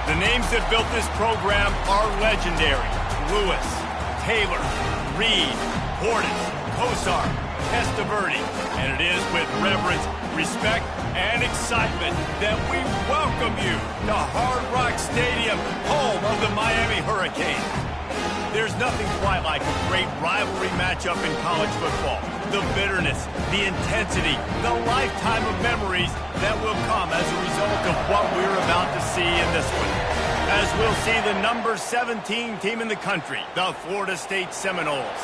The names that built this program are legendary. Lewis, Taylor, Reed, Portis, Kosar, Testaverde. And it is with reverence, respect, and excitement that we welcome you to Hard Rock Stadium, home of the Miami Hurricanes. There's nothing quite like a great rivalry matchup in college football. The bitterness, the intensity, the lifetime of memories that will come as a result of what we're about to see in this one. As we'll see the number 17 team in the country, the Florida State Seminoles,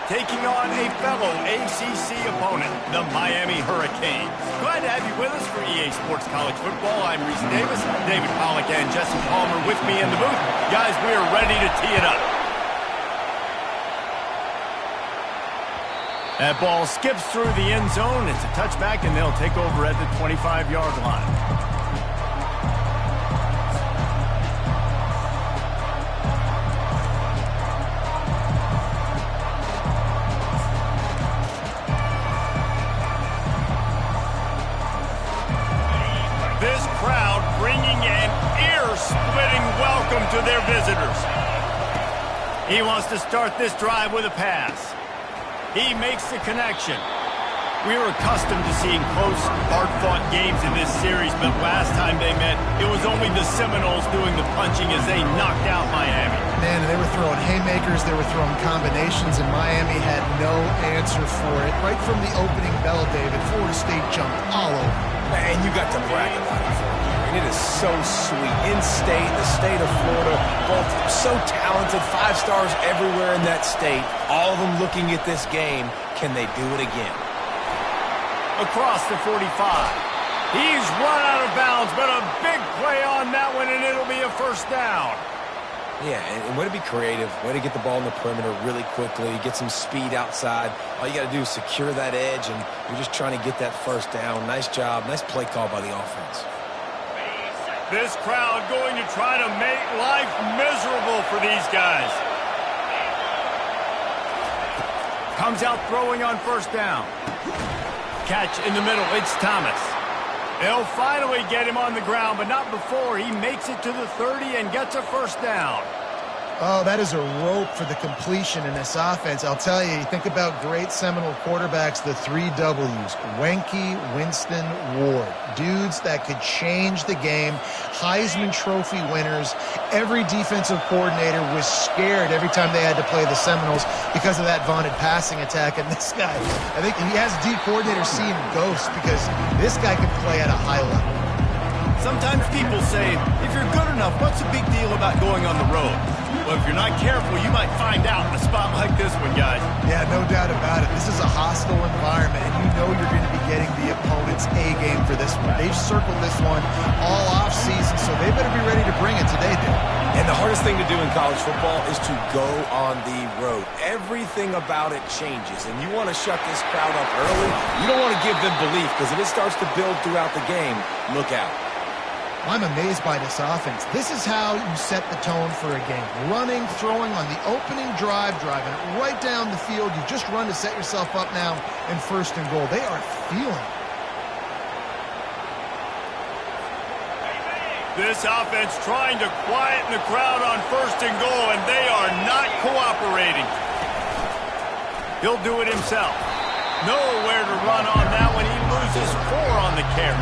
taking on a fellow ACC opponent, the Miami Hurricanes. Glad to have you with us for EA Sports College Football. I'm Reese Davis, David Pollack and Jesse Palmer with me in the booth. Guys, we are ready to tee it up. That ball skips through the end zone. It's a touchback, and they'll take over at the 25-yard line. This crowd bringing an ear-splitting welcome to their visitors. He wants to start this drive with a pass. He makes the connection. We were accustomed to seeing close, hard-fought games in this series, but last time they met, it was only the Seminoles doing the punching as they knocked out Miami. Man, they were throwing haymakers, they were throwing combinations, and Miami had no answer for it. Right from the opening bell, David, Florida State jumped all over. Man, you got to brag about it for a year. And it is so sweet. In-state, the state of Florida, both so talented, 5 stars everywhere in that state. All of them looking at this game. Can they do it again? Across the 45. He's run out of bounds, but a big play on that one, and it'll be a first down. Yeah, and way to be creative, way to get the ball in the perimeter really quickly, get some speed outside. All you got to do is secure that edge, and you're just trying to get that first down. Nice job, nice play call by the offense. This crowd going to try to make life miserable for these guys. Comes out throwing on first down. Catch in the middle, it's Thomas. They'll finally get him on the ground, but not before he makes it to the 30 and gets a first down. Oh, that is a rope for the completion in this offense. I'll tell you, think about great Seminole quarterbacks, the 3 W's. Wenke, Winston, Ward. Dudes that could change the game. Heisman Trophy winners. Every defensive coordinator was scared every time they had to play the Seminoles because of that vaunted passing attack. And this guy, I think he has D coordinators seeing ghosts because this guy can play at a high level. Sometimes people say, if you're good enough, what's the big deal about going on the road? Well, if you're not careful, you might find out in a spot like this one, guys. Yeah, no doubt about it. This is a hostile environment, and you know you're going to be getting the opponent's A-game for this one. They've circled this one all off-season, so they better be ready to bring it today, dude. And the hardest thing to do in college football is to go on the road. Everything about it changes, and you want to shut this crowd up early. You don't want to give them belief, because if it starts to build throughout the game, look out. I'm amazed by this offense. This is how you set the tone for a game. Running, throwing on the opening drive, driving it right down the field. You just run to set yourself up now in first and goal. They are feeling it. This offense trying to quieten the crowd on first and goal, and they are not cooperating. He'll do it himself. Nowhere to run on that one. He loses 4 on the carry.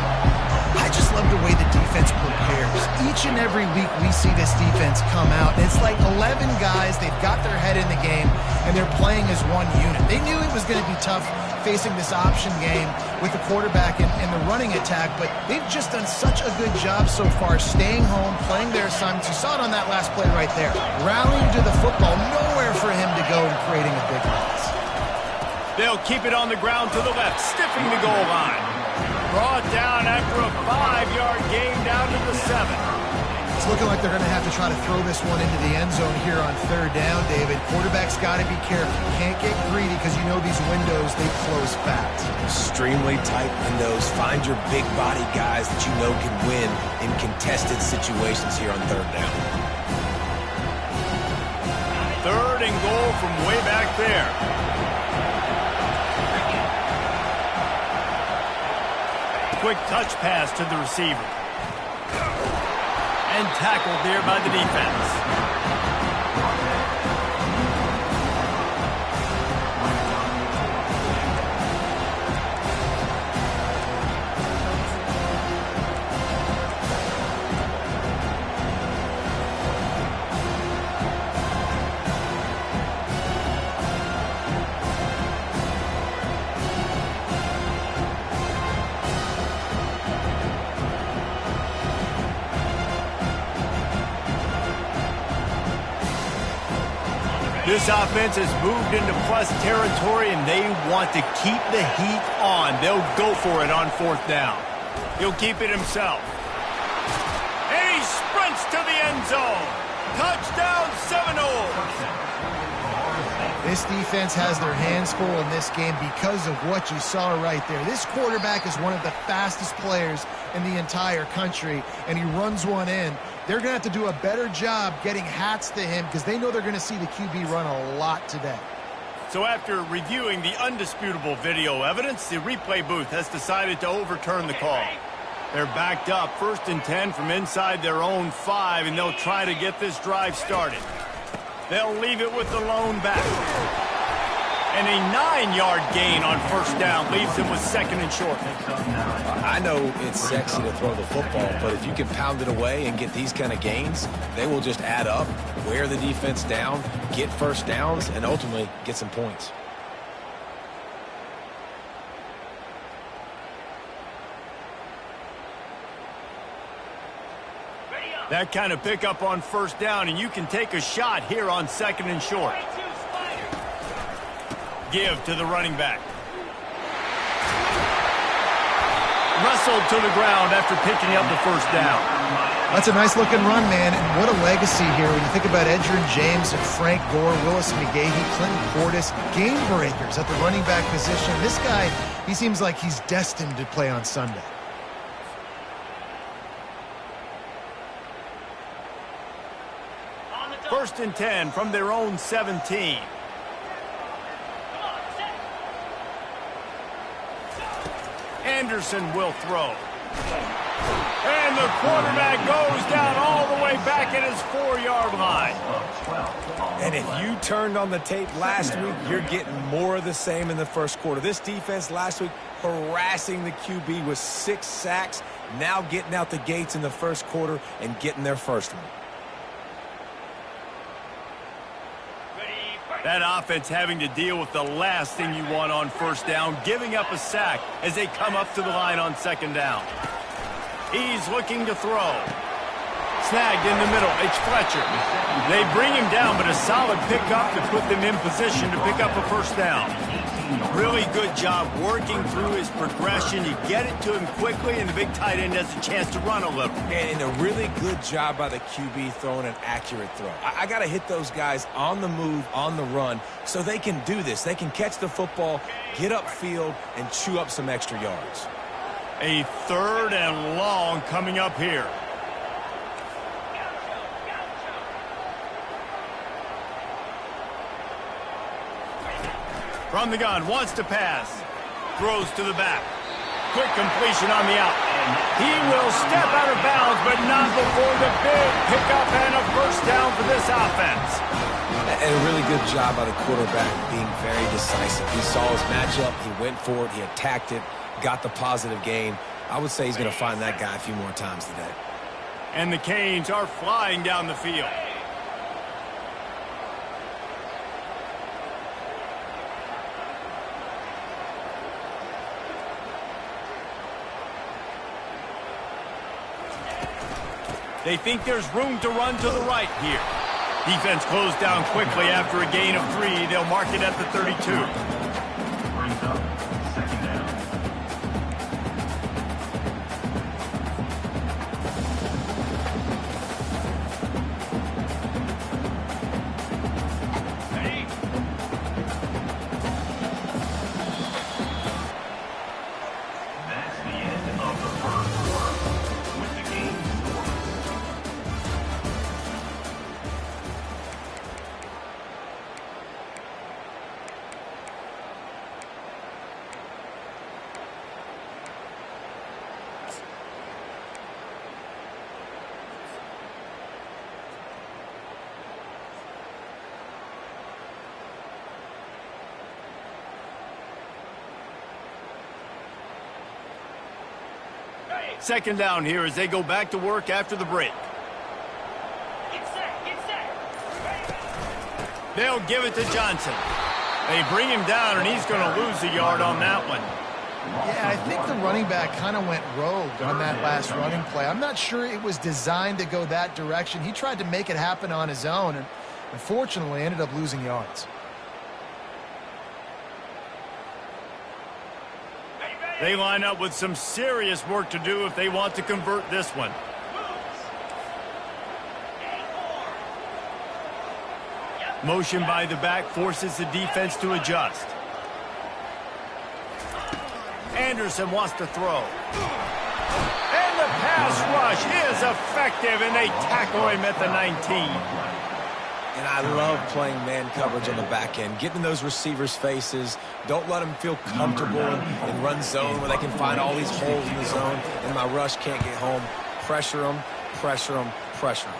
I just love the way the defense prepares. Each and every week we see this defense come out, and it's like 11 guys. They've got their head in the game, and they're playing as one unit. They knew it was going to be tough facing this option game with the quarterback and the running attack, but they've just done such a good job so far staying home, playing their assignments. You saw it on that last play right there. Rallying to the football, nowhere for him to go and creating a big loss. They'll keep it on the ground to the left, stiffing the goal line. Brought down after a 5-yard gain down to the 7. It's looking like they're going to have to try to throw this one into the end zone here on third down, David. Quarterback's got to be careful. Can't get greedy because you know these windows, they close fast. Extremely tight windows. Find your big body guys that you know can win in contested situations here on third down. Third and goal from way back there. Quick touch pass to the receiver. And tackled there by the defense. This offense has moved into plus territory, and they want to keep the heat on. They'll go for it on 4th down. He'll keep it himself. And he sprints to the end zone. Touchdown, Seminoles. This defense has their hands full in this game because of what you saw right there. This quarterback is one of the fastest players in the entire country, and he runs one in. They're going to have to do a better job getting hats to him because they know they're going to see the QB run a lot today. So after reviewing the undisputable video evidence, the replay booth has decided to overturn the call. They're backed up 1st and 10 from inside their own 5, and they'll try to get this drive started. They'll leave it with the lone back. And a 9-yard gain on 1st down leaves them with 2nd and short. I know it's sexy to throw the football, but if you can pound it away and get these kind of gains, they will just add up, wear the defense down, get 1st downs, and ultimately get some points. That kind of pickup on 1st down, and you can take a shot here on 2nd and short. Give to the running back. Wrestled to the ground after picking up the 1st down. That's a nice-looking run, man, and what a legacy here when you think about Edgerrin James and Frank Gore, Willis McGahee, Clinton Portis, game breakers at the running back position. This guy, he seems like he's destined to play on Sunday. First and 10 from their own 17. Anderson will throw. And the quarterback goes down all the way back at his 4-yard line. And if you turned on the tape last week, you're getting more of the same in the 1st quarter. This defense last week harassing the QB with 6 sacks, now getting out the gates in the 1st quarter and getting their 1st one. That offense having to deal with the last thing you want on 1st down, giving up a sack as they come up to the line on 2nd down. He's looking to throw. Snagged in the middle. It's Fletcher. They bring him down, but a solid pickup to put them in position to pick up a 1st down. Really good job working through his progression. You get it to him quickly, and the big tight end has a chance to run a little. And a really good job by the QB throwing an accurate throw. I got to hit those guys on the move, on the run, so they can do this. They can catch the football, get upfield, and chew up some extra yards. A 3rd and long coming up here. From the gun, wants to pass. Throws to the back. Quick completion on the out. He will step out of bounds, but not before the big pickup and a 1st down for this offense. And a really good job by the quarterback being very decisive. He saw his matchup, he went for it, he attacked it, got the positive gain. I would say he's going to find that guy a few more times today. And the Canes are flying down the field. They think there's room to run to the right here. Defense closed down quickly after a gain of 3. They'll mark it at the 32. Second down here as they go back to work after the break. They'll give it to Johnson. They bring him down, and he's going to lose a yard on that one. Yeah, I think the running back kind of went rogue on that last running play. I'm not sure it was designed to go that direction. He tried to make it happen on his own, and unfortunately ended up losing yards. They line up with some serious work to do if they want to convert this one. Motion by the back forces the defense to adjust. Anderson wants to throw. And the pass rush is effective, and they tackle him at the 19. And I love playing man coverage on the back end, getting in those receivers' faces. Don't let them feel comfortable in run zone where they can find all these holes in the zone, and my rush can't get home. Pressure them, pressure them, pressure them.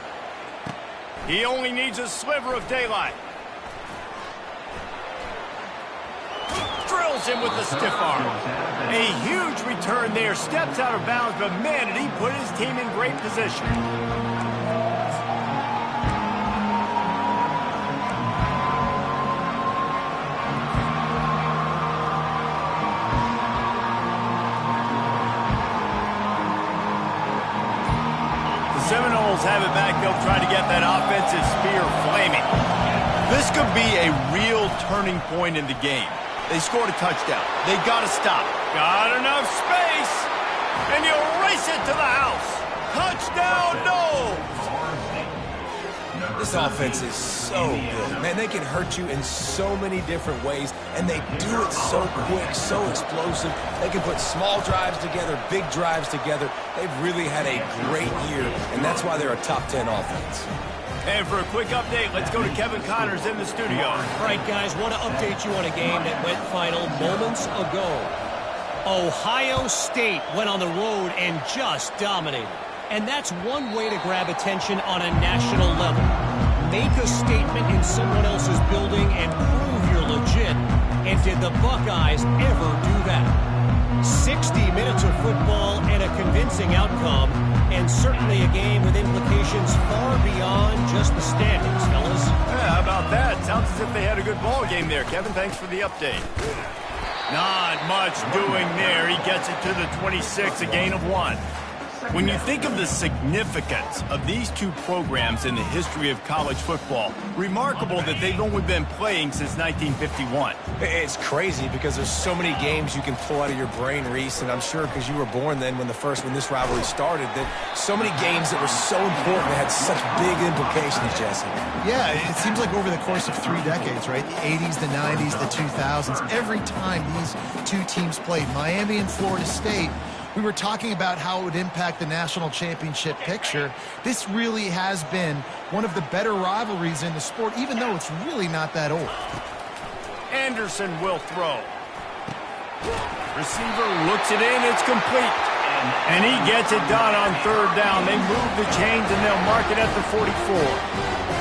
He only needs a sliver of daylight. Drills him with the stiff arm. A huge return there. Steps out of bounds, but man, did he put his team in great position. Seminoles have it back. They'll try to get that offensive spear flaming. This could be a real turning point in the game. They scored a touchdown. They got to stop. Got enough space. And you race it to the house. Touchdown, no! This offense is so good. Man, they can hurt you in so many different ways, and they do it so quick, so explosive. They can put small drives together, big drives together. They've really had a great year, and that's why they're a top 10 offense. And for a quick update, let's go to Kevin Connors in the studio. All right, guys, want to update you on a game that went final moments ago. Ohio State went on the road and just dominated. And that's one way to grab attention on a national level. Make a statement in someone else's building and prove you're legit. And did the Buckeyes ever do that? 60 minutes of football and a convincing outcome, and certainly a game with implications far beyond just the standings, fellas. Yeah, how about that? Sounds as if they had a good ball game there. Kevin, thanks for the update. Not much doing there. He gets it to the 26, a gain of 1. When you think of the significance of these two programs in the history of college football, remarkable that they've only been playing since 1951. It's crazy because there's so many games you can pull out of your brain, Reese, and I'm sure because you were born then when this rivalry started, that so many games that were so important that had such big implications, Jesse. Yeah, it seems like over the course of 3 decades, right? The 80s, the 90s, the 2000s, every time these two teams played, Miami and Florida State, we were talking about how it would impact the national championship picture. This really has been one of the better rivalries in the sport, even though it's really not that old. Anderson will throw. Receiver looks it in. It's complete. And he gets it done on 3rd down. They move the chains, and they'll mark it at the 44.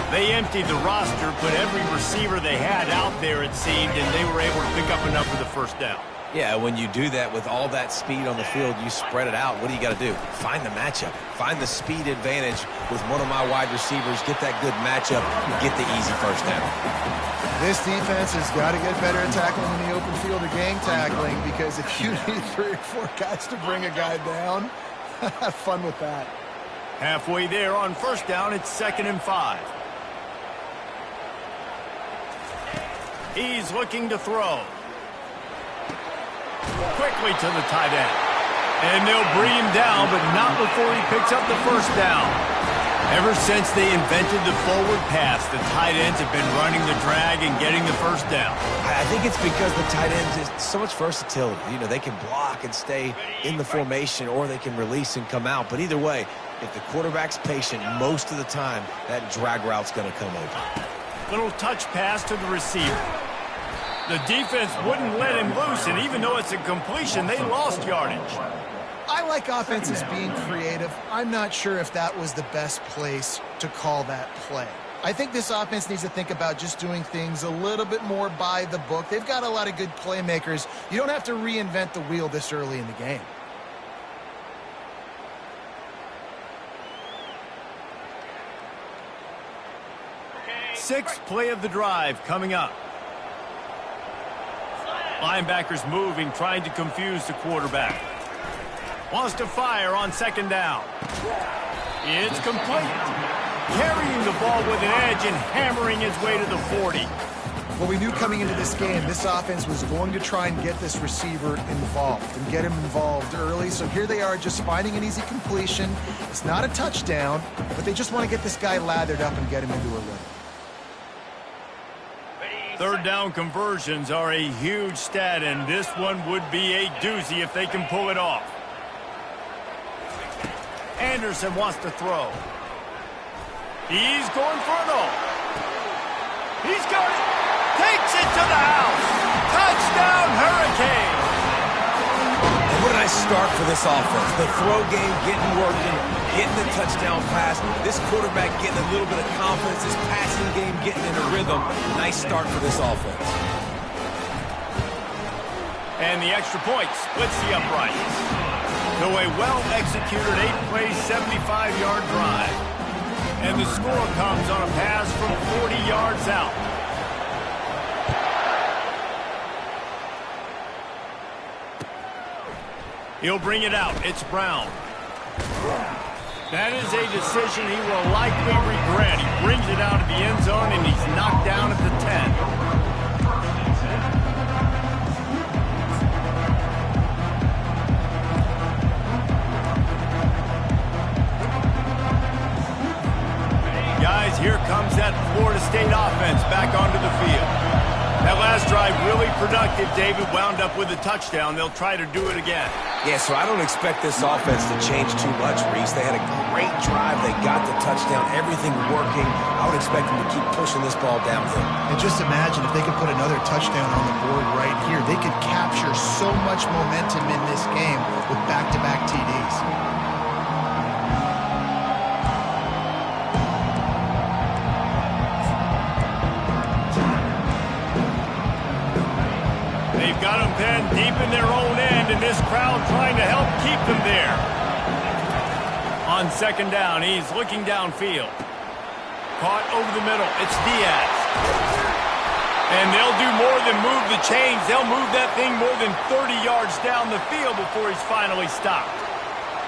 They emptied the roster, put every receiver they had out there, it seemed, and they were able to pick up enough for the 1st down. Yeah, when you do that with all that speed on the field, you spread it out. What do you got to do? Find the matchup. Find the speed advantage with one of my wide receivers. Get that good matchup and get the easy 1st down. This defense has got to get better at tackling in the open field or gang tackling, because if you need 3 or 4 guys to bring a guy down, have fun with that. Halfway there on 1st down, it's 2nd and 5. He's looking to throw. Quickly to the tight end. And they'll bring him down, but not before he picks up the 1st down. Ever since they invented the forward pass, the tight ends have been running the drag and getting the 1st down. I think it's because the tight ends is so much versatility. You know, they can block and stay in the formation, or they can release and come out. But either way, if the quarterback's patient, most of the time, that drag route's going to come over. Little touch pass to the receiver. The defense wouldn't let him loose, and even though it's a completion, they lost yardage. I like offenses being creative. I'm not sure if that was the best place to call that play. I think this offense needs to think about just doing things a little bit more by the book. They've got a lot of good playmakers. You don't have to reinvent the wheel this early in the game. sixth play of the drive coming up. Linebackers moving, trying to confuse the quarterback. Wants to fire on second down. It's complete. Carrying the ball with an edge and hammering his way to the 40. Well, we knew coming into this game, this offense was going to try and get this receiver involved and get him involved early. So here they are just finding an easy completion. It's not a touchdown, but they just want to get this guy lathered up and get him into a rhythm. Third down conversions are a huge stat, and this one would be a doozy if they can pull it off. Anderson wants to throw. He's going for it all. He's got it. Takes it to the house. Touchdown, Hurricane. And what a nice start for this offense. The throw game getting working, getting the touchdown pass. This quarterback getting a little bit of confidence. This passing game getting in a rhythm. Nice start for this offense. And the extra point splits the uprights. So a well-executed 8-play, 75-yard drive. And the score comes on a pass from 40 yards out. He'll bring it out. It's Brown. That is a decision he will likely regret. He brings it out of the end zone, and he's knocked down at the 10. Guys, here comes that Florida State offense back onto the field. That last drive really productive. David wound up with a touchdown. They'll try to do it again. Yeah, so I don't expect this offense to change too much, Reese. They had a great drive. They got the touchdown. Everything working. I would expect them to keep pushing this ball downhill. And just imagine if they could put another touchdown on the board right here. They could capture so much momentum in this game with back-to-back TDs. Got them pinned deep in their own end, and this crowd trying to help keep them there. On second down, he's looking downfield. Caught over the middle. It's Diaz. And they'll do more than move the chains. They'll move that thing more than 30 yards down the field before he's finally stopped.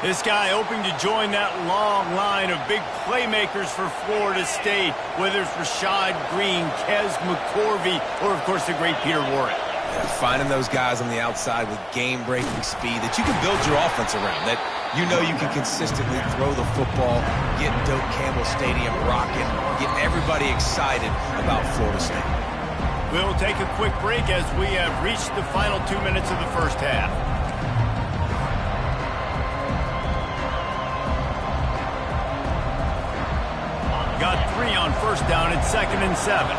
This guy hoping to join that long line of big playmakers for Florida State, whether it's Rashad Green, Kez McCorvey, or, of course, the great Peter Warrick. Finding those guys on the outside with game-breaking speed that you can build your offense around, that you know you can consistently throw the football, get Doak Campbell Stadium rocking, get everybody excited about Florida State. We'll take a quick break as we have reached the final 2 minutes of the first half. Got 3 on first down. It's 2nd and 7.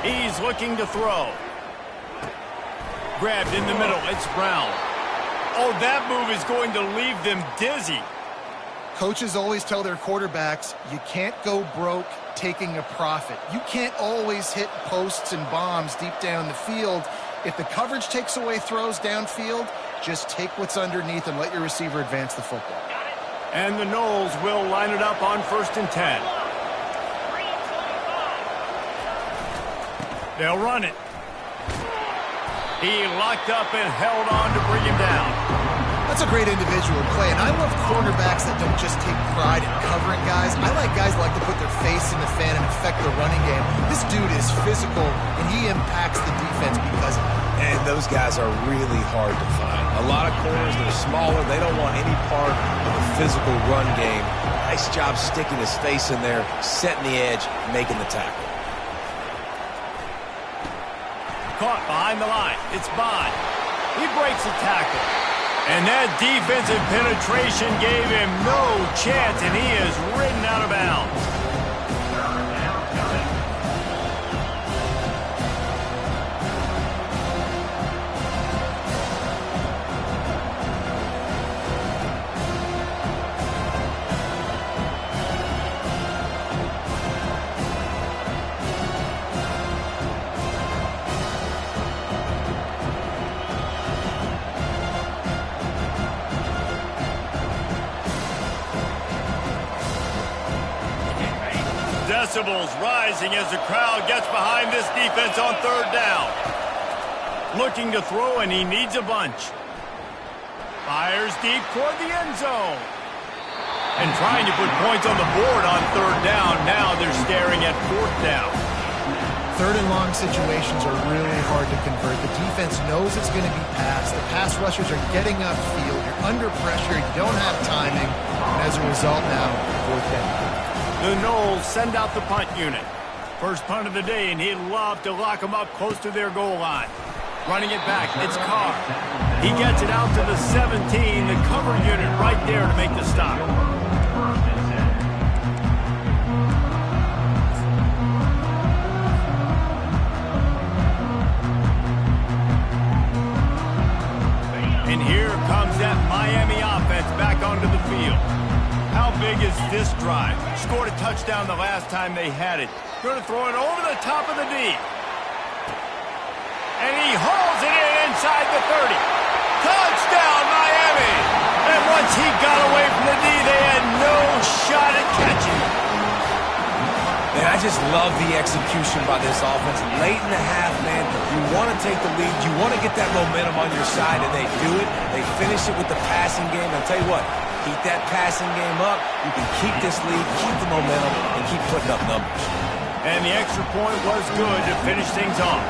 He's looking to throw. Grabbed in the middle. It's Brown. Oh, that move is going to leave them dizzy. Coaches always tell their quarterbacks, you can't go broke taking a profit. You can't always hit posts and bombs deep down the field. If the coverage takes away throws downfield, just take what's underneath and let your receiver advance the football. And the Noles will line it up on 1st and 10. They'll run it. He locked up and held on to bring him down. That's a great individual play, and I love cornerbacks that don't just take pride in covering guys. I like guys that like to put their face in the fan and affect the running game. This dude is physical, and he impacts the defense because of it. And those guys are really hard to find. A lot of corners that are smaller, they don't want any part of the physical run game. Nice job sticking his face in there, setting the edge, making the tackle. Caught behind the line. It's Bond. He breaks a tackle. And that defensive penetration gave him no chance, and he is ridden out of bounds. decibels rising as the crowd gets behind this defense on third down. Looking to throw, and he needs a bunch. Fires deep toward the end zone. And trying to put points on the board on third down. Now they're staring at fourth down. Third and long situations are really hard to convert. The defense knows it's going to be passed. The pass rushers are getting upfield. You're under pressure. You don't have timing. And as a result now, fourth down. The Noles send out the punt unit. First punt of the day, and he'd love to lock them up close to their goal line. Running it back, it's Carr. He gets it out to the 17, the cover unit right there to make the stop. And here comes that Miami offense back onto the field. How big is this drive? Scored a touchdown the last time they had it. Going to throw it over the top of the D. And he hauls it in inside the 30. Touchdown, Miami! And once he got away from the D, they had no shot at catching it. Man, I just love the execution by this offense. Late in the half, man, you want to take the lead. You want to get that momentum on your side, and they do it. They finish it with the passing game. I'll tell you what, keep that passing game up. You can keep this lead, keep the momentum, and keep putting up numbers. And the extra point was good to finish things off.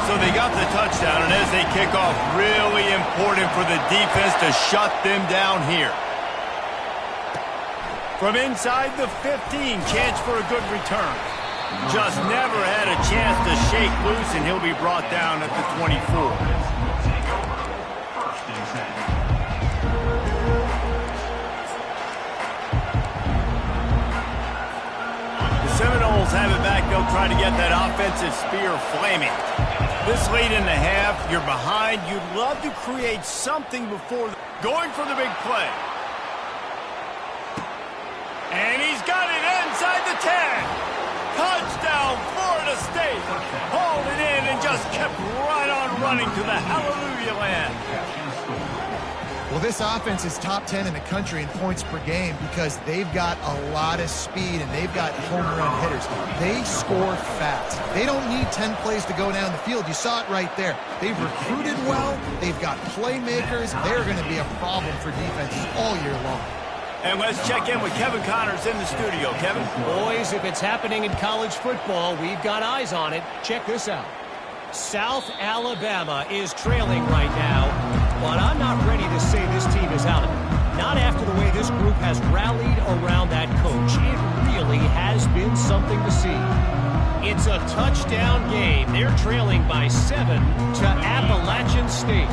So they got the touchdown, and as they kick off, really important for the defense to shut them down here. From inside the 15, chance for a good return. Just never had a chance to shake loose, and he'll be brought down at the 24. The Seminoles have it back. They'll try to get that offensive spear flaming. This late in the half, you're behind. You'd love to create something before going for the big play. And he's got it inside the 10. Touchdown, Florida State. Hauled it in and just kept right on running to the hallelujah land. Well, this offense is top 10 in the country in points per game because they've got a lot of speed and they've got home run hitters. They score fast. They don't need 10 plays to go down the field. You saw it right there. They've recruited well. They've got playmakers. They're going to be a problem for defenses all year long. And let's check in with Kevin Connors in the studio. Kevin? Boys, if it's happening in college football, we've got eyes on it. Check this out. South Alabama is trailing right now, but I'm not ready to say this team is out of it. Not after the way this group has rallied around that coach. It really has been something to see. It's a touchdown game. They're trailing by 7 to Appalachian State.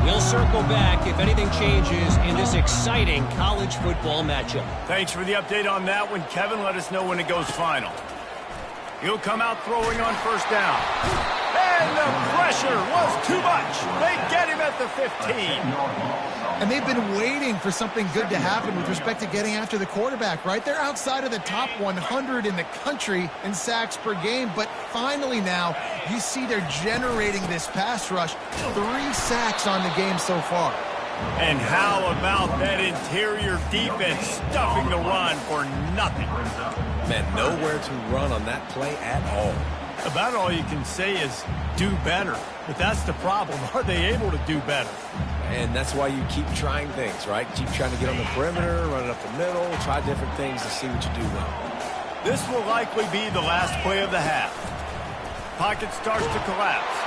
We'll circle back if anything changes in this exciting college football matchup. Thanks for the update on that one, Kevin. Let us know when it goes final. He'll come out throwing on first down. And the pressure was too much. They get him at the 15. And they've been waiting for something good to happen with respect to getting after the quarterback, right? They're outside of the top 100 in the country in sacks per game, but finally now you see they're generating this pass rush. 3 sacks on the game so far. And how about that interior defense stuffing the run for nothing? Man, nowhere to run on that play at all. About all you can say is do better. But that's the problem. Are they able to do better? And that's why you keep trying things, right? Keep trying to get on the perimeter, run it up the middle, try different things to see what you do well. This will likely be the last play of the half. Pocket starts to collapse.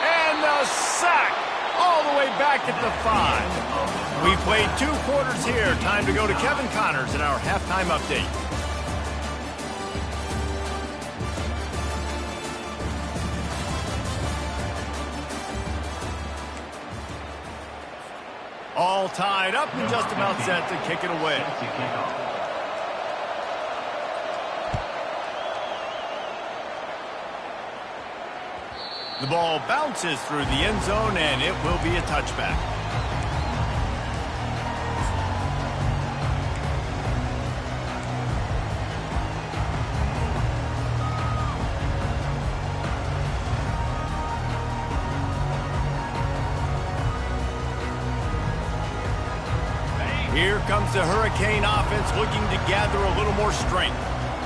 And the sack all the way back at the 5. We played 2 quarters here. Time to go to Kevin Connors in our halftime update. All tied up and just about set to kick it away. The ball bounces through the end zone, and it will be a touchback. Here comes the Hurricane offense looking to gather a little more strength.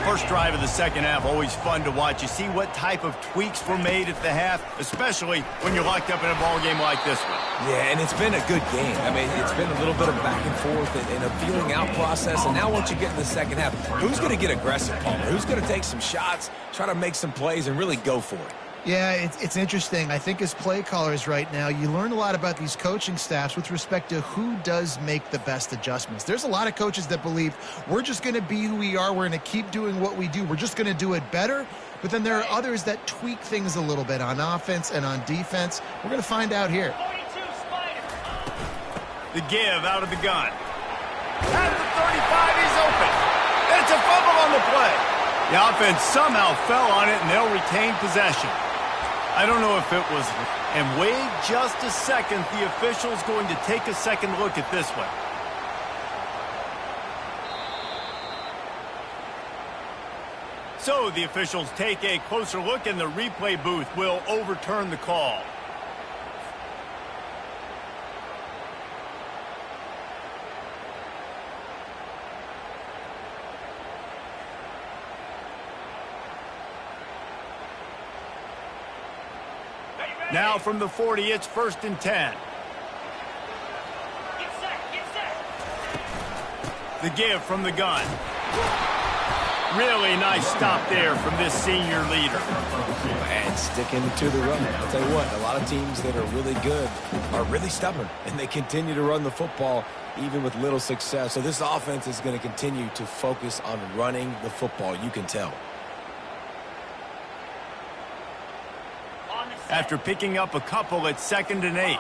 First drive of the second half, always fun to watch. You see what type of tweaks were made at the half, especially when you're locked up in a ball game like this one. Yeah, and it's been a good game. I mean, it's been a little bit of back and forth and a feeling out process. And now once you get in the second half, who's going to get aggressive, Palmer? Who's going to take some shots, try to make some plays, and really go for it? Yeah, it's interesting. I think as play callers right now, you learn a lot about these coaching staffs with respect to who does make the best adjustments. There's a lot of coaches that believe we're just going to be who we are. We're going to keep doing what we do. We're just going to do it better. But then there are others that tweak things a little bit on offense and on defense. We're going to find out here. The give out of the gun. At the 35, he's open. It's a fumble on the play. The offense somehow fell on it, and they'll retain possession. I don't know if it was, and wait just a second, the official's going to take a second look at this one. So the officials take a closer look, and the replay booth will overturn the call. Now from the 40, it's 1st and 10. The give from the gun. Really nice stop there from this senior leader. And sticking to the run. I'll tell you what, a lot of teams that are really good are really stubborn, and they continue to run the football even with little success. So this offense is going to continue to focus on running the football. You can tell. After picking up a couple at 2nd and 8.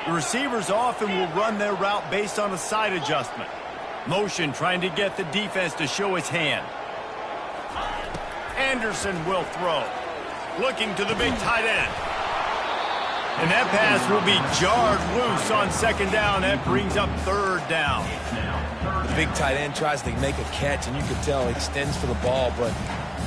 The receivers often will run their route based on a side adjustment. Motion trying to get the defense to show his hand. Anderson will throw. Looking to the big tight end. And that pass will be jarred loose on 2nd down. That brings up 3rd down. The big tight end tries to make a catch, and you can tell he extends for the ball, but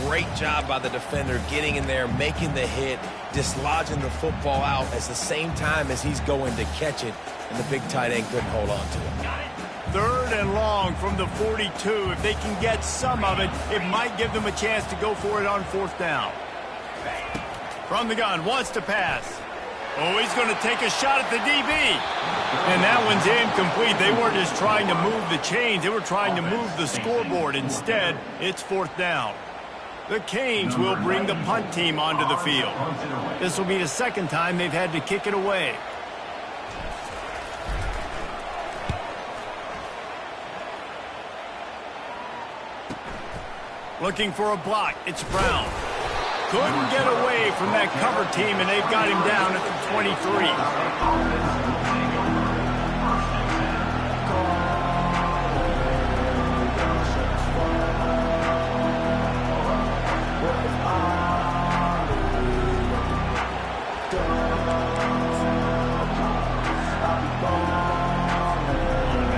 great job by the defender getting in there, making the hit, dislodging the football out at the same time as he's going to catch it, and the big tight end couldn't hold on to it. 3rd and long from the 42. If they can get some of it, it might give them a chance to go for it on 4th down. From the gun, wants to pass. Oh, he's going to take a shot at the DB. And that one's incomplete. They weren't just trying to move the chains. They were trying to move the scoreboard. Instead, it's 4th down. The Canes will bring the punt team onto the field. This will be the 2nd time they've had to kick it away. Looking for a block. It's Brown. Couldn't get away from that cover team, and they've got him down at the 23.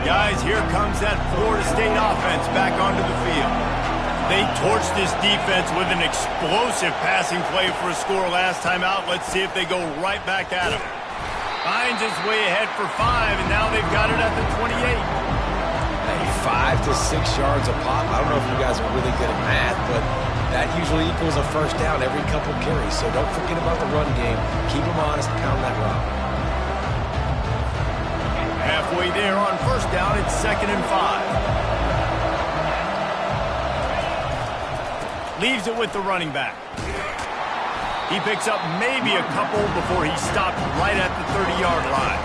Guys, here comes that Florida State offense back onto the field. They torched this defense with an explosive passing play for a score last time out. Let's see if they go right back at him. Finds his way ahead for 5, and now they've got it at the 28. Hey, 5 to 6 yards a pop. I don't know if you guys are really good at math, but that usually equals a 1st down every couple carries. So don't forget about the run game. Keep them honest, pound that rock. Halfway there on 1st down, it's 2nd and 5. Leaves it with the running back. He picks up maybe a couple before he stopped right at the 30-yard line.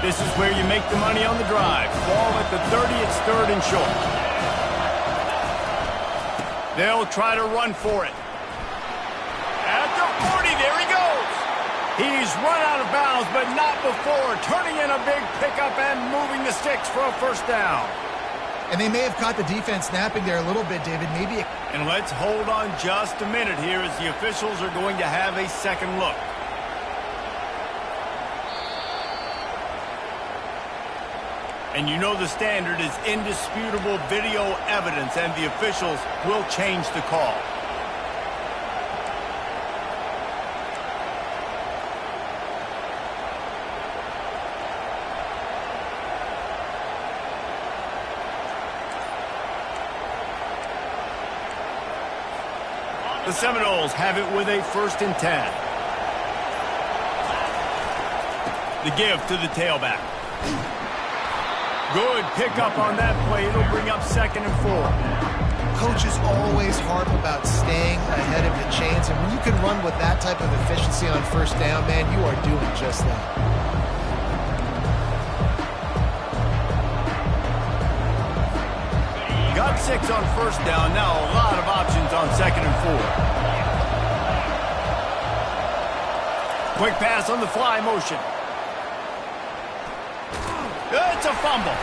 This is where you make the money on the drive. Ball at the 30, it's 3rd and short. They'll try to run for it. At the 40, there he goes. He's run out of bounds, but not before. Turning in a big pickup and moving the sticks for a 1st down. And they may have caught the defense napping there a little bit, David. Maybe. And let's hold on just a minute here as the officials are going to have a second look. And you know the standard is indisputable video evidence, and the officials will change the call. The Seminoles have it with a 1st and 10. The give to the tailback. Good pickup on that play. It'll bring up 2nd and 4. Coaches always harp about staying ahead of the chains, and when you can run with that type of efficiency on 1st down, man, you are doing just that. Got 6 on 1st down. Now a lot of options on 2nd and 4. Quick pass on the fly motion. It's a fumble.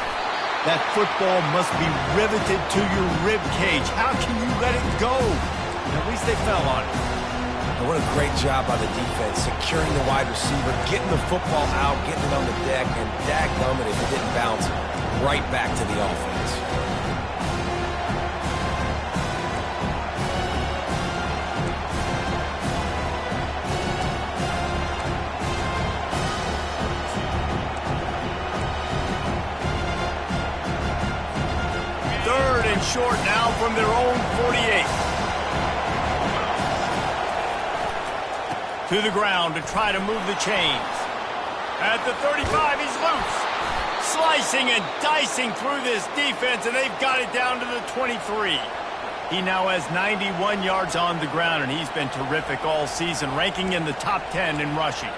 That football must be riveted to your rib cage. How can you let it go? At least they fell on it. And what a great job by the defense, securing the wide receiver, getting the football out, getting it on the deck, and dadgummit if it didn't bounce right back to the offense. Short now from their own 48. To the ground to try to move the chains. At the 35, he's loose. Slicing and dicing through this defense, and they've got it down to the 23. He now has 91 yards on the ground, and he's been terrific all season, ranking in the top 10 in rushing.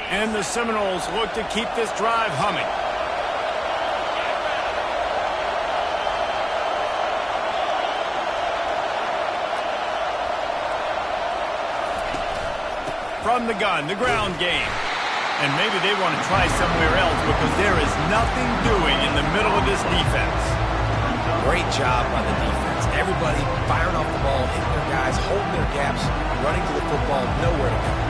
And the Seminoles look to keep this drive humming. From the gun, the ground game. And maybe they want to try somewhere else because there is nothing doing in the middle of this defense. Great job by the defense. Everybody firing off the ball, hitting their guys, holding their gaps, running to the football, nowhere to go.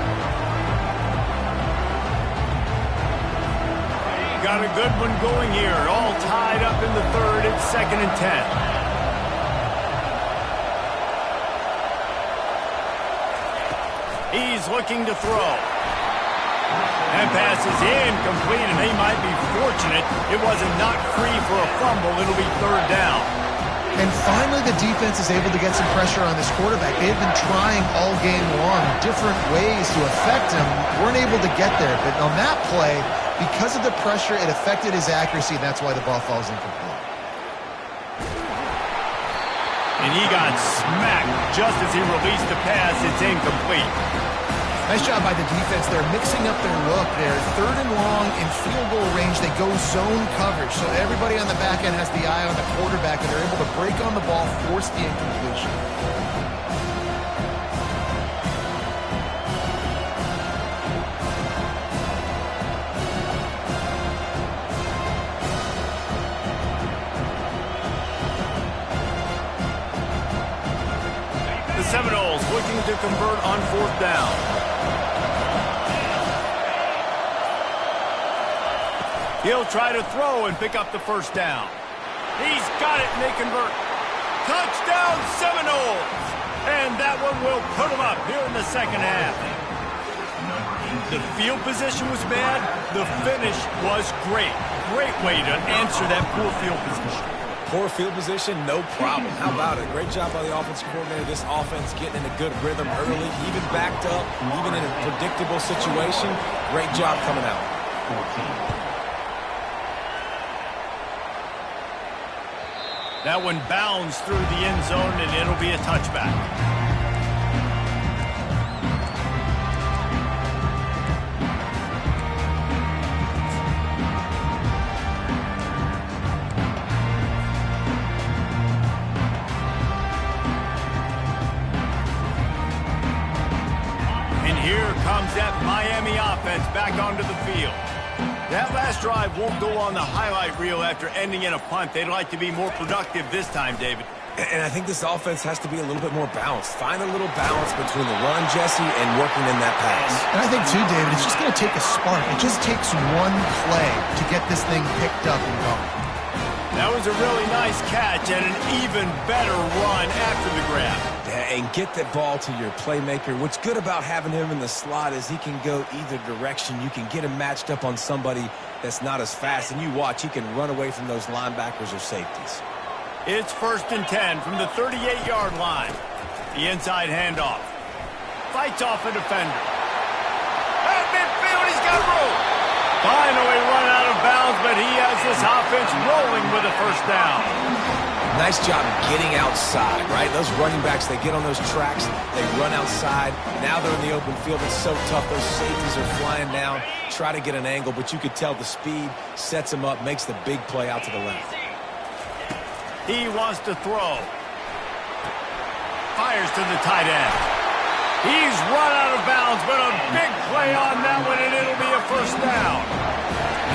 Got a good one going here. All tied up in the 3rd. It's 2nd and 10. He's looking to throw. And passes incomplete, and they might be fortunate it wasn't knocked free for a fumble. It'll be 3rd down. And finally the defense is able to get some pressure on this quarterback. They've been trying all game long different ways to affect him. Weren't able to get there, but on that play, because of the pressure, it affected his accuracy, and that's why the ball falls incomplete. And he got smacked just as he released the pass. It's incomplete. Nice job by the defense. They're mixing up their look. They're 3rd and long in field goal range. They go zone coverage, so everybody on the back end has the eye on the quarterback, and they're able to break on the ball, force the incompletion. The Seminoles looking to convert on 4th down. He'll try to throw and pick up the 1st down. He's got it, and they convert. Touchdown, Seminoles! And that one will put them up here in the 2nd half. The field position was bad. The finish was great. Great way to answer that poor field position. Poor field position, no problem. How about it? Great job by the offensive coordinator. This offense getting in a good rhythm early, even backed up, even in a predictable situation. Great job coming out. That one bounds through the end zone, and it'll be a touchback. And here comes that Miami offense back onto the field. That last drive won't go on the highlight reel after ending in a punt. They'd like to be more productive this time, David. And I think this offense has to be a little bit more balanced. Find a little balance between the run, Jesse, and working in that pass. And I think, too, David, it's just going to take a spark. It just takes one play to get this thing picked up and going. That was a really nice catch and an even better run after the grab. Yeah, and get that ball to your playmaker. What's good about having him in the slot is he can go either direction. You can get him matched up on somebody that's not as fast, and you watch, he can run away from those linebackers or safeties. It's 1st and 10 from the 38-yard line. The inside handoff. Fights off a defender. At midfield, he's got room. Finally run out of bounds, but he has this offense rolling with a first down. Nice job getting outside, right? Those running backs, they get on those tracks, they run outside. Now they're in the open field. It's so tough. Those safeties are flying down, try to get an angle, but you could tell the speed sets him up, makes the big play out to the left. He wants to throw. Fires to the tight end. He's run out of bounds, but a big play on that one, and it'll be a first down.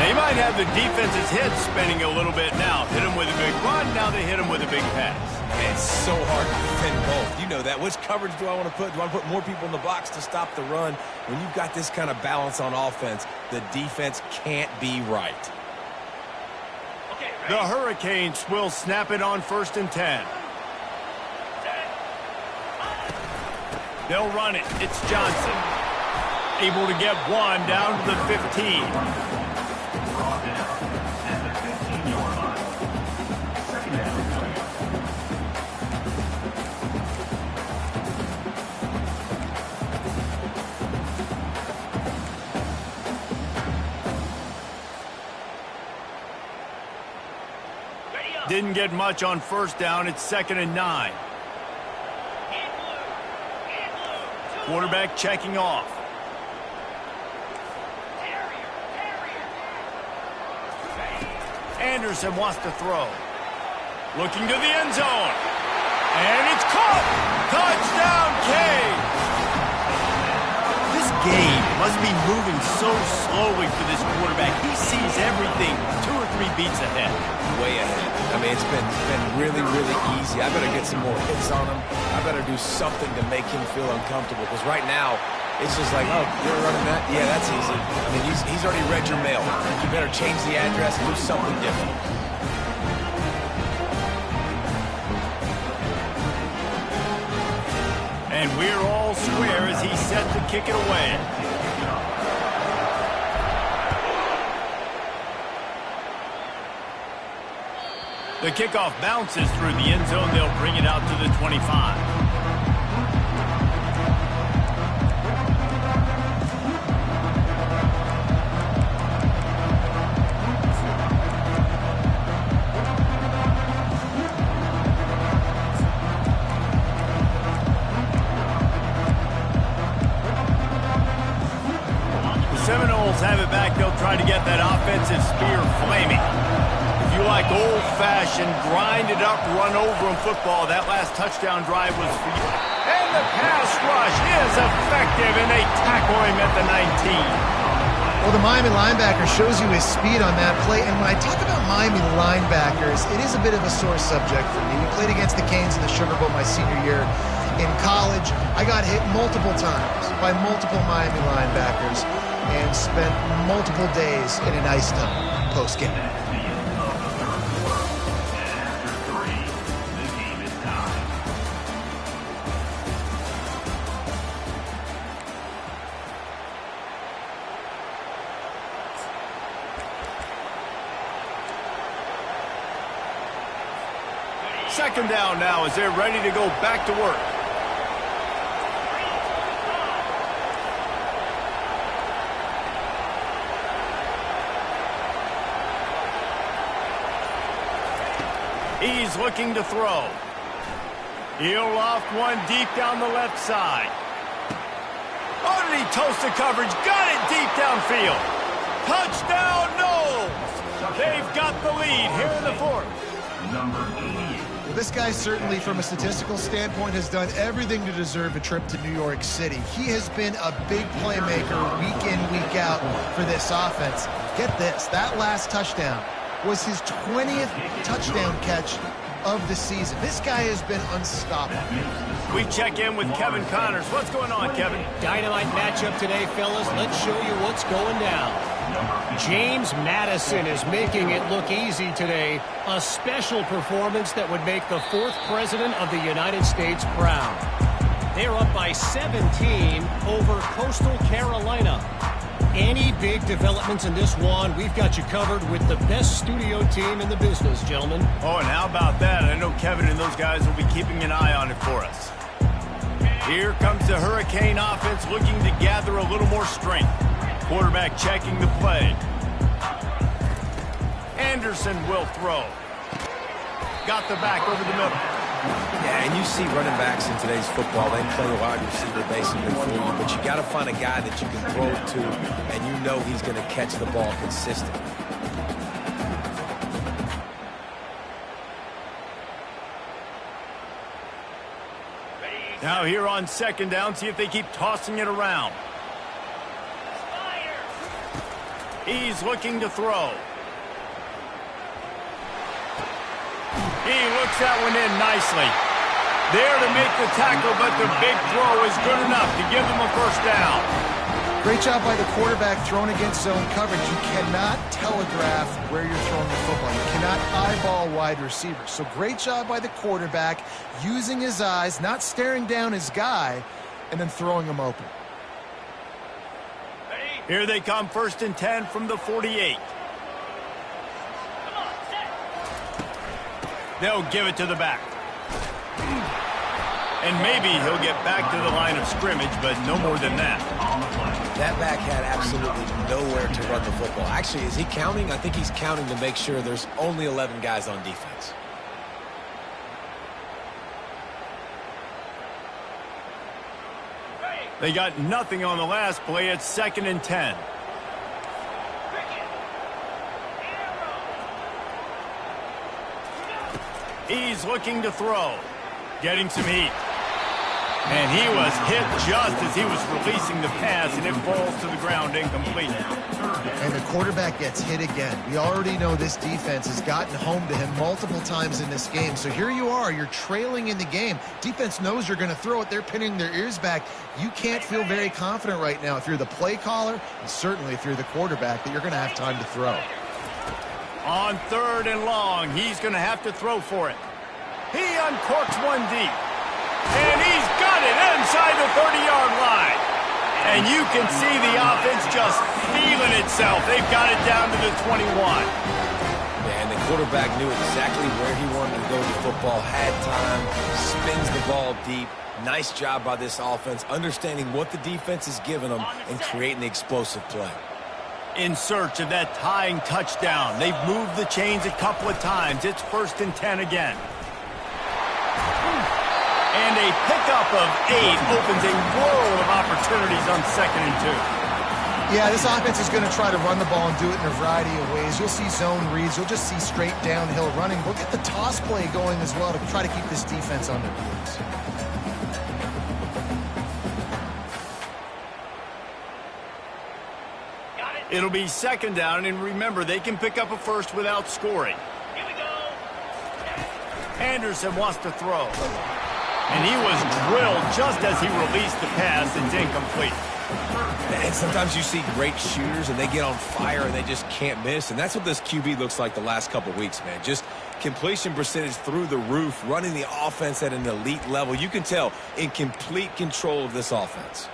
They might have the defense's head spinning a little bit now. Hit him with a big run, now they hit him with a big pass. Man, it's so hard to defend both. You know that. Which coverage do I want to put? Do I want to put more people in the box to stop the run? When you've got this kind of balance on offense, the defense can't be right. The Hurricanes will snap it on 1st and 10. They'll run it. It's Johnson. Able to get one down to the 15. Didn't get much on 1st down. It's 2nd and 9. Quarterback checking off. Anderson wants to throw. Looking to the end zone. And it's caught. Touchdown, Cade. This game must be moving so slowly for this quarterback. He sees everything 2 or 3 beats ahead. Way ahead. I mean, it's been really, really easy. I better get some more hits on him. I better do something to make him feel uncomfortable. Because right now, it's just like, oh, you're running that? Yeah, that's easy. I mean, he's already read your mail. You better change the address and do something different. And we're all square as he's set to kick it away. The kickoff bounces through the end zone. They'll bring it out to the 25. The Seminoles have it back. They'll try to get that offensive spear flaming. If you like old-fashioned, grind-it-up, run-over-'em football, that last touchdown drive was for you. And the pass rush is effective, and they tackle him at the 19. Well, the Miami linebacker shows you his speed on that play. And when I talk about Miami linebackers, it is a bit of a sore subject for me. We played against the Canes in the Sugar Bowl my senior year in college. I got hit multiple times by multiple Miami linebackers and spent multiple days in an ice tunnel post-game. Second down now as they're ready to go back to work. He's looking to throw. He'll loft one deep down the left side. Oh, did he toast the coverage? Got it deep downfield. Touchdown, Noles! They've got the lead here in the 4th. Well, this guy certainly, from a statistical standpoint, has done everything to deserve a trip to New York City. He has been a big playmaker week in, week out for this offense. Get this, that last touchdown was his 20th touchdown catch of the season. This guy has been unstoppable. We check in with Kevin Connors. What's going on, Kevin? Dynamite matchup today, fellas. Let's show you what's going down. James Madison is making it look easy today. A special performance that would make the 4th president of the United States proud. They're up by 17 over Coastal Carolina. Any big developments in this one, we've got you covered with the best studio team in the business, gentlemen. Oh, and how about that? I know Kevin and those guys will be keeping an eye on it for us. Here comes the Hurricane offense looking to gather a little more strength. Quarterback checking the play. Anderson will throw. Got the back over the middle. Yeah, and you see running backs in today's football, they play a wide receiver basically for you, but you got to find a guy that you can throw it to, and you know he's going to catch the ball consistently. Now here on 2nd down, see if they keep tossing it around. He's looking to throw. He looks that one in nicely. There to make the tackle, but the big throw is good enough to give them a 1st down. Great job by the quarterback throwing against zone coverage. You cannot telegraph where you're throwing the football. You cannot eyeball wide receivers. So great job by the quarterback using his eyes, not staring down his guy, and then throwing him open. Here they come, 1st and 10 from the 48. They'll give it to the back. And maybe he'll get back to the line of scrimmage, but no more than that. That back had absolutely nowhere to run the football. Actually, is he counting? I think he's counting to make sure there's only 11 guys on defense. They got nothing on the last play. It's 2nd and 10. He's looking to throw. Getting some heat. And he was hit just as he was releasing the pass, and it falls to the ground incomplete. And the quarterback gets hit again. We already know this defense has gotten home to him multiple times in this game. So here you are. You're trailing in the game. Defense knows you're going to throw it. They're pinning their ears back. You can't feel very confident right now if you're the play caller, and certainly if you're the quarterback, that you're going to have time to throw. On 3rd and long, he's going to have to throw for it. He uncorks one deep. And he's got it inside the 30-yard line. And you can see the offense just feeling itself. They've got it down to the 21. And the quarterback knew exactly where he wanted to go with the football, had time, spins the ball deep. Nice job by this offense, understanding what the defense is giving them and creating the explosive play. In search of that tying touchdown. They've moved the chains a couple of times. It's 1st and 10 again. And a pickup of 8 opens a world of opportunities on 2nd and 2. Yeah, this offense is going to try to run the ball and do it in a variety of ways. You'll see zone reads. You'll just see straight downhill running. We'll get the toss play going as well to try to keep this defense on their heels. It'll be 2nd down, and remember, they can pick up a 1st without scoring. Here we go. Anderson wants to throw. And he was drilled just as he released the pass. It's incomplete. And sometimes you see great shooters, and they get on fire, and they just can't miss. And that's what this QB looks like the last couple weeks, man. Just completion percentage through the roof, running the offense at an elite level. You can tell in complete control of this offense.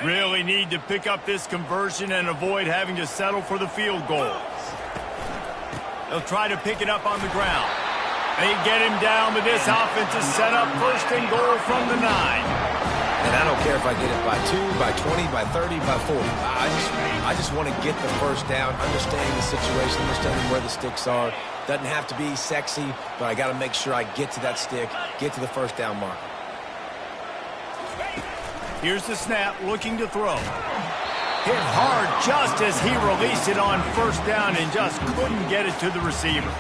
Really need to pick up this conversion and avoid having to settle for the field goal. They'll try to pick it up on the ground. They get him down, but this offense is set up 1st and goal from the 9. And I don't care if I get it by 2, by 20, by 30, by 40. I just want to get the 1st down, understanding the situation, understanding where the sticks are. Doesn't have to be sexy, but I got to make sure I get to that stick, get to the 1st down marker. Here's the snap, looking to throw. Hit hard just as he released it on first down and just couldn't get it to the receiver.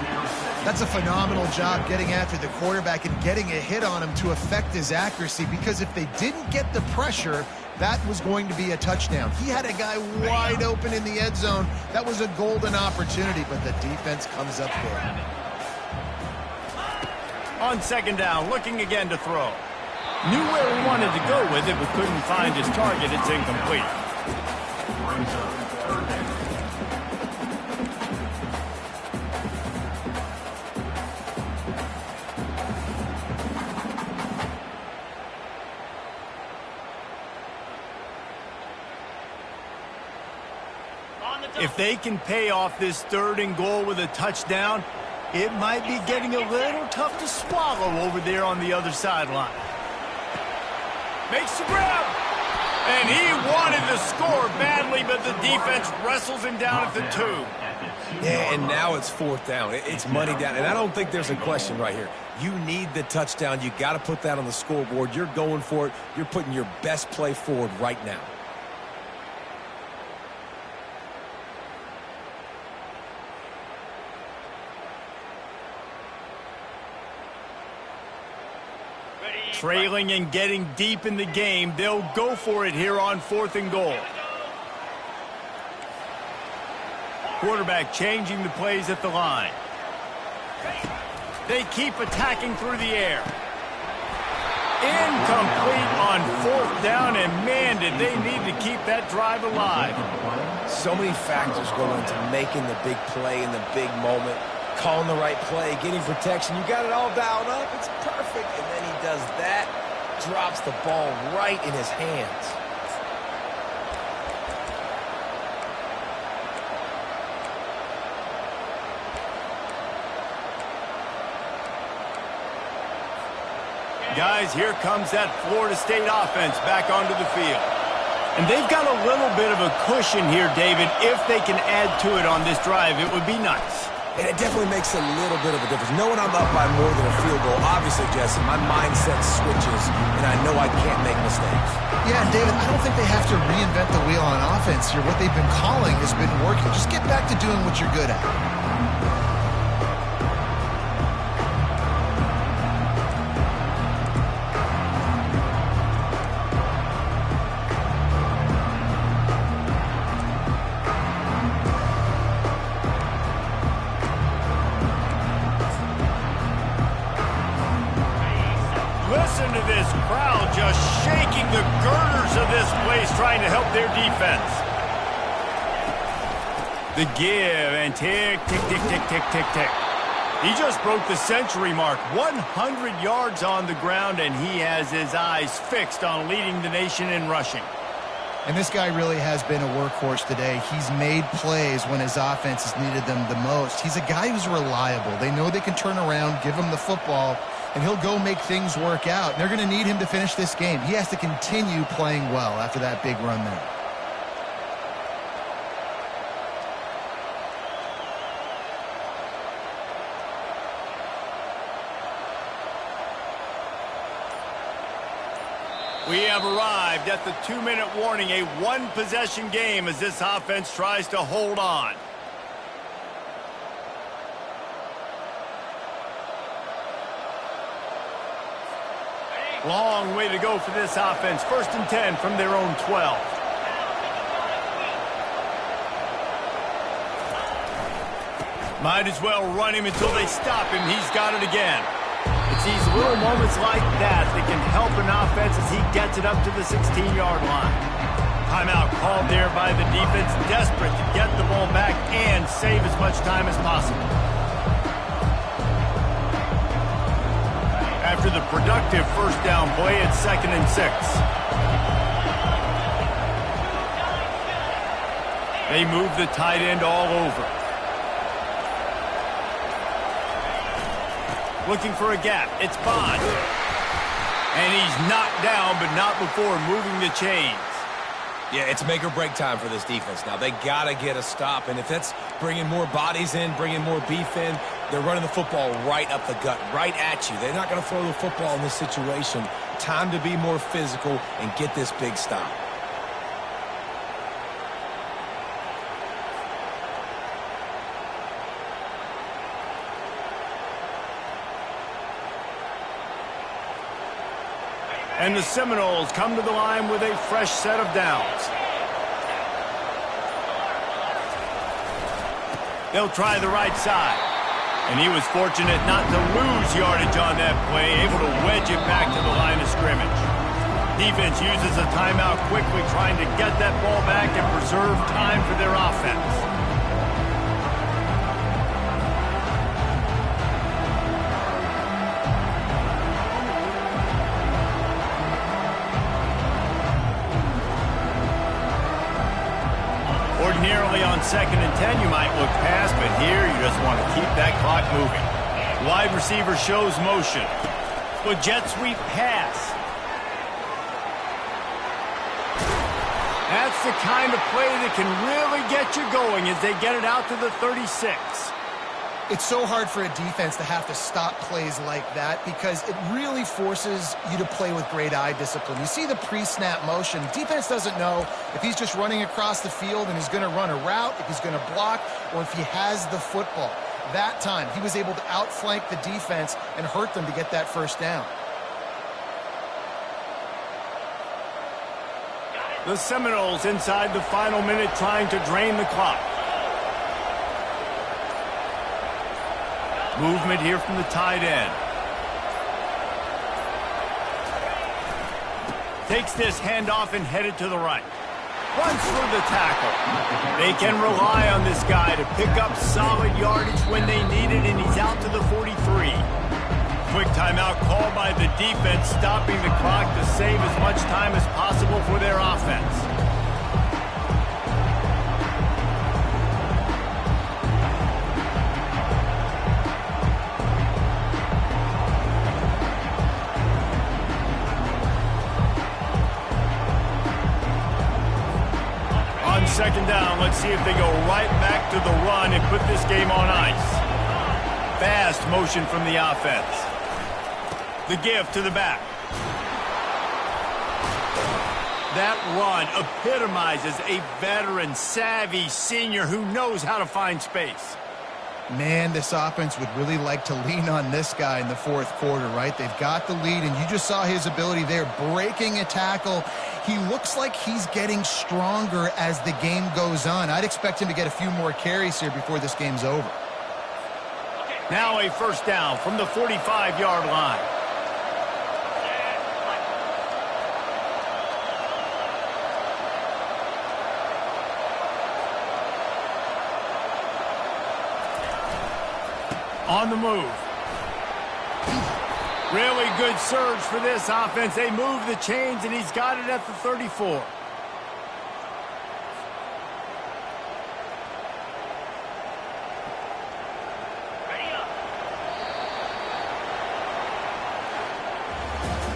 That's a phenomenal job getting after the quarterback and getting a hit on him to affect his accuracy, because if they didn't get the pressure, that was going to be a touchdown. He had a guy wide open in the end zone. That was a golden opportunity, but the defense comes up big. On second down, looking again to throw. Knew where he wanted to go with it, but couldn't find his target. It's incomplete. If they can pay off this 3rd and goal with a touchdown, it might be getting a little tough to swallow over there on the other sideline. Makes the grab. And he wanted to score badly, but the defense wrestles him down at the 2. Yeah, and now it's 4th down. It's money down, and I don't think there's a question right here. You need the touchdown. You got to put that on the scoreboard. You're going for it. You're putting your best play forward right now. Trailing and getting deep in the game, they'll go for it here on 4th and goal. Quarterback changing the plays at the line. They keep attacking through the air. Incomplete on 4th down, and man, did they need to keep that drive alive. So many factors go into making the big play in the big moment. Calling the right play, getting protection. You got it all dialed up. It's perfect. And then he does that, drops the ball right in his hands. Guys, here comes that Florida State offense back onto the field. And they've got a little bit of a cushion here, David. If they can add to it on this drive, it would be nice. And it definitely makes a little bit of a difference. Knowing I'm up by more than a field goal, obviously, Jesse, my mindset switches, and I know I can't make mistakes. Yeah, David, I don't think they have to reinvent the wheel on offense here. What they've been calling has been working. Just get back to doing what you're good at. Listen to this crowd just shaking the girders of this place, trying to help their defense. The give and tick, tick, tick, tick, tick, tick, tick. He just broke the century mark. 100 yards on the ground, and he has his eyes fixed on leading the nation in rushing. And this guy really has been a workhorse today. He's made plays when his offense has needed them the most. He's a guy who's reliable. They know they can turn around, give him the football, and he'll go make things work out. And they're going to need him to finish this game. He has to continue playing well after that big run there. We have arrived at the 2-minute warning, a one-possession game as this offense tries to hold on. Long way to go for this offense. 1st and 10 from their own 12. Might as well run him until they stop him. He's got it again. It's these little moments like that that can help an offense as he gets it up to the 16-yard line. Timeout called there by the defense, desperate to get the ball back and save as much time as possible. After the productive 1st down play, it's 2nd and 6. They move the tight end all over. Looking for a gap. It's Bond. And he's knocked down, but not before moving the chains. Yeah, it's make or break time for this defense now. They got to get a stop, and if that's bringing more bodies in, bringing more beef in, they're running the football right up the gut, right at you. They're not going to throw the football in this situation Time to be more physical and get this big stop. And the Seminoles come to the line with a fresh set of downs. They'll try the right side. And he was fortunate not to lose yardage on that play, able to wedge it back to the line of scrimmage. Defense uses a timeout quickly, trying to get that ball back and preserve time for their offense. Ordinarily on 2nd and 10, you might look past, but here you just want to keep that clock moving. Wide receiver shows motion. With jet sweep pass. That's the kind of play that can really get you going as they get it out to the 36. It's so hard for a defense to have to stop plays like that because it really forces you to play with great eye discipline. You see the pre-snap motion. Defense doesn't know if he's just running across the field and he's going to run a route, if he's going to block, or if he has the football. That time, he was able to outflank the defense and hurt them to get that first down. The Seminoles inside the final minute trying to drain the clock. Movement here from the tight end. Takes this handoff and headed to the right. Runs through the tackle. They can rely on this guy to pick up solid yardage when they need it, and he's out to the 43. Quick timeout called by the defense, stopping the clock to save as much time as possible for their offense. On 2nd down, let's see if they go right back to the run and put this game on ice. Fast motion from the offense. The give to the back. That run epitomizes a veteran, savvy senior who knows how to find space. Man, this offense would really like to lean on this guy in the fourth quarter, right? They've got the lead, and you just saw his ability there, breaking a tackle. He looks like he's getting stronger as the game goes on. I'd expect him to get a few more carries here before this game's over. Now a first down from the 45-yard line. On the move. Really good surge for this offense. They move the chains, and he's got it at the 34.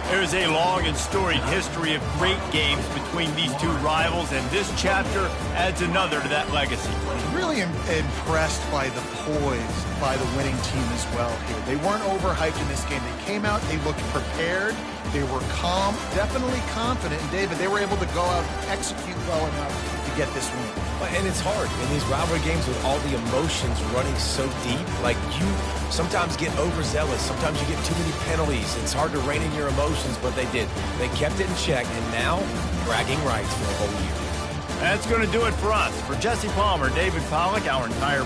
There's a long and storied history of great games between these two rivals, and this chapter adds another to that legacy. Really impressed by the poise by the winning team as well here. They weren't overhyped in this game. They came out, they looked prepared, they were calm, definitely confident. And David, they were able to go out and execute well enough to get this win. And it's hard in these rivalry games with all the emotions running so deep. Like, you sometimes get overzealous. Sometimes you get too many penalties. It's hard to rein in your emotions, but they did. They kept it in check, and now bragging rights for the whole year. That's going to do it for us. For Jesse Palmer, David Pollack, our entire